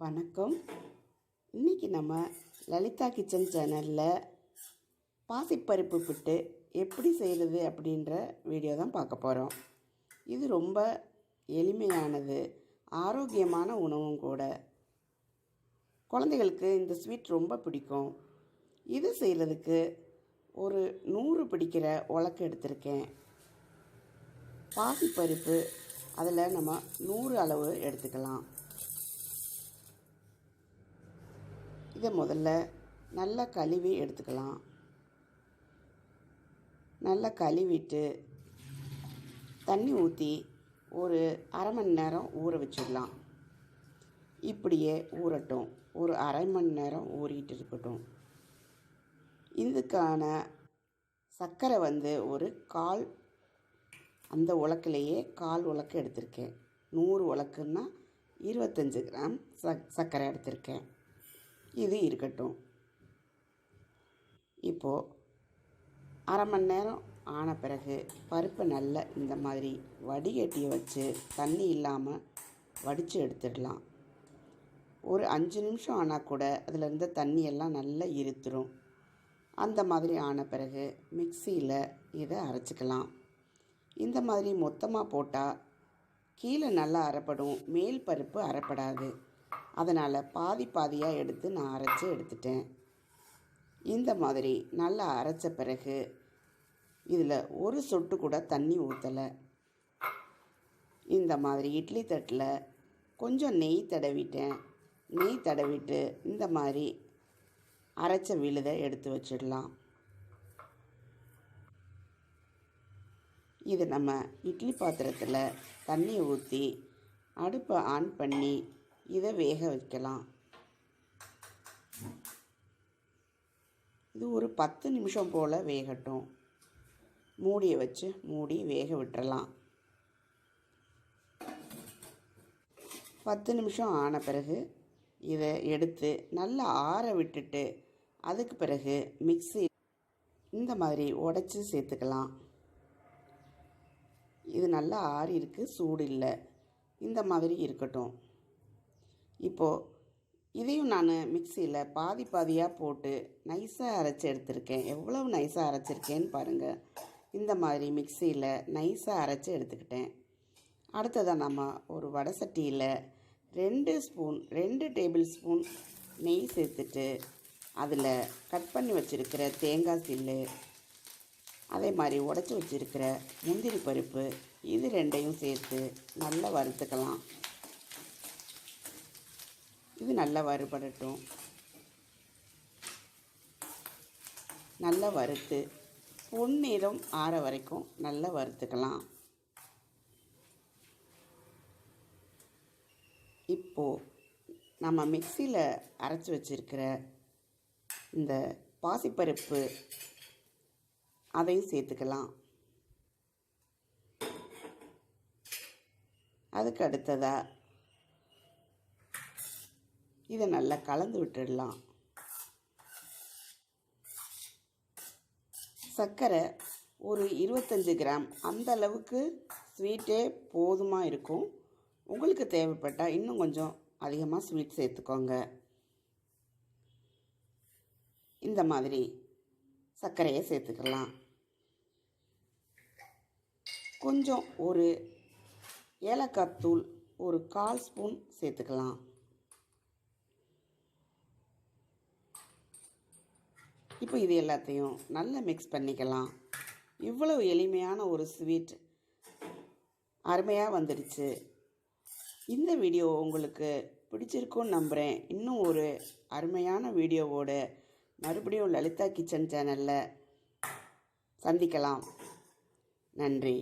வணக்கம். இன்றைக்கி நம்ம லலிதா கிச்சன் சேனலில் பாசிப்பருப்பு புட்டு எப்படி செய்கிறது அப்படின்ற வீடியோ தான் பார்க்க போகிறோம். இது ரொம்ப எளிமையானது, ஆரோக்கியமான உணவும் கூட. குழந்தைகளுக்கு இந்த ஸ்வீட் ரொம்ப பிடிக்கும். இது செய்கிறதுக்கு ஒரு 100 பிடிக்கிற உலக்கு எடுத்திருக்கேன். பாசிப்பருப்பு அதில் நம்ம 100 அளவு எடுத்துக்கலாம். இதை முதல்ல நல்லா கழுவி எடுத்துக்கலாம். நல்லா கழுவிட்டு தண்ணி ஊற்றி ஒரு அரை மணி நேரம் ஊற வச்சிடலாம். இப்படியே ஊறட்டும், ஒரு அரை மணி நேரம் ஊறிட்டு இருக்கட்டும். இதுக்கான சர்க்கரை ஒரு கால், அந்த உலக்கிலேயே கால் உலக்கு எடுத்திருக்கேன். 100 உலக்குன்னா 25 கிராம் சர்க்கரை எடுத்திருக்கேன். இது இருக்கட்டும். இப்போது அரை மணி நேரம் ஆன பிறகு பருப்பை நல்லா இந்த மாதிரி வடிகட்டியை வச்சு தண்ணி இல்லாமல் வடித்து எடுத்துடலாம். ஒரு 5 நிமிஷம் ஆனால் கூட அதில் இருந்த தண்ணியெல்லாம் நல்லா இருத்துரும். அந்த மாதிரி ஆன பிறகு மிக்சியில் இதை அரைச்சிக்கலாம். இந்த மாதிரி மொத்தமாக போட்டால் கீழே நல்லா அரைப்படும், மேல் பருப்பு அரைப்படாது. அதனால் பாதி பாதியாக எடுத்து நான் அரைச்சி எடுத்துட்டேன். இந்த மாதிரி நல்லா அரைச்ச பிறகு இதில் ஒரு சொட்டு கூட தண்ணி ஊற்றலை. இந்த மாதிரி இட்லி தட்டில் கொஞ்சம் நெய் தடவிட்டேன். நெய் தடவிட்டு இந்த மாதிரி அரைச்ச விழுதை எடுத்து வச்சிடலாம். இது நம்ம இட்லி பாத்திரத்தில் தண்ணியை ஊற்றி அடுப்பை ஆன் பண்ணி இதை வேக வைக்கலாம். இது ஒரு 10 நிமிஷம் போல் வேகட்டும். மூடியை வச்சு மூடி வேக விட்டுறலாம். 10 நிமிஷம் ஆன பிறகு இதை எடுத்து நல்லா ஆற விட்டுட்டு அதுக்கு பிறகு மிக்ஸி இந்த மாதிரி உடைச்சி சேர்த்துக்கலாம். இது நல்லா ஆறி இருக்குது, சூடு இல்லை. இந்த மாதிரி இருக்கட்டும். இப்போது இதையும் நான் மிக்சியில் பாதி பாதியாக போட்டு நைஸாக அரைச்சி எடுத்துருக்கேன். எவ்வளவு நைஸாக அரைச்சிருக்கேன்னு பாருங்கள். இந்த மாதிரி மிக்சியில் நைஸாக அரைச்சி எடுத்துக்கிட்டேன். அடுத்ததாக நம்ம ஒரு வடை சட்டியில் 2 டேபிள் ஸ்பூன் நெய் சேர்த்துட்டு அதில் கட் பண்ணி வச்சுருக்கிற தேங்காய் சில்லு, அதே மாதிரி உடச்சி வச்சுருக்கிற முந்திரி பருப்பு, இது ரெண்டையும் சேர்த்து நல்லா வறுத்துக்கலாம். இது நல்லா வறுபடட்டும். நல்லா வறுத்து பொன்னிறம் ஆற வரைக்கும் நல்லா வறுத்துக்கலாம். இப்போது நம்ம மிக்சியில் அரைச்சி வச்சுருக்கிற இந்த பாசிப்பருப்பு அதையும் சேர்த்துக்கலாம். அதுக்கு அடுத்ததாக இதை நல்லா கலந்து விட்டுடலாம். சர்க்கரை ஒரு 25 கிராம், அந்த அளவுக்கு ஸ்வீட்டே போதுமாக இருக்கும். உங்களுக்கு தேவைப்பட்டால் இன்னும் கொஞ்சம் அதிகமாக ஸ்வீட் சேர்த்துக்கோங்க. இந்த மாதிரி சர்க்கரையை சேர்த்துக்கலாம். கொஞ்சம் ஒரு ஏலக்காய் தூள் ஒரு 1/4 ஸ்பூன் சேர்த்துக்கலாம். இப்போ இது எல்லாத்தையும் நல்லா மிக்ஸ் பண்ணிக்கலாம். இவ்வளவு எளிமையான ஒரு ஸ்வீட் அருமையாக வந்துடுச்சு. இந்த வீடியோ உங்களுக்கு பிடிச்சிருக்குன்னு நம்புகிறேன். இன்னும் ஒரு அருமையான வீடியோவோடு மறுபடியும் லலிதா கிச்சன் சேனலில் சந்திக்கலாம். நன்றி.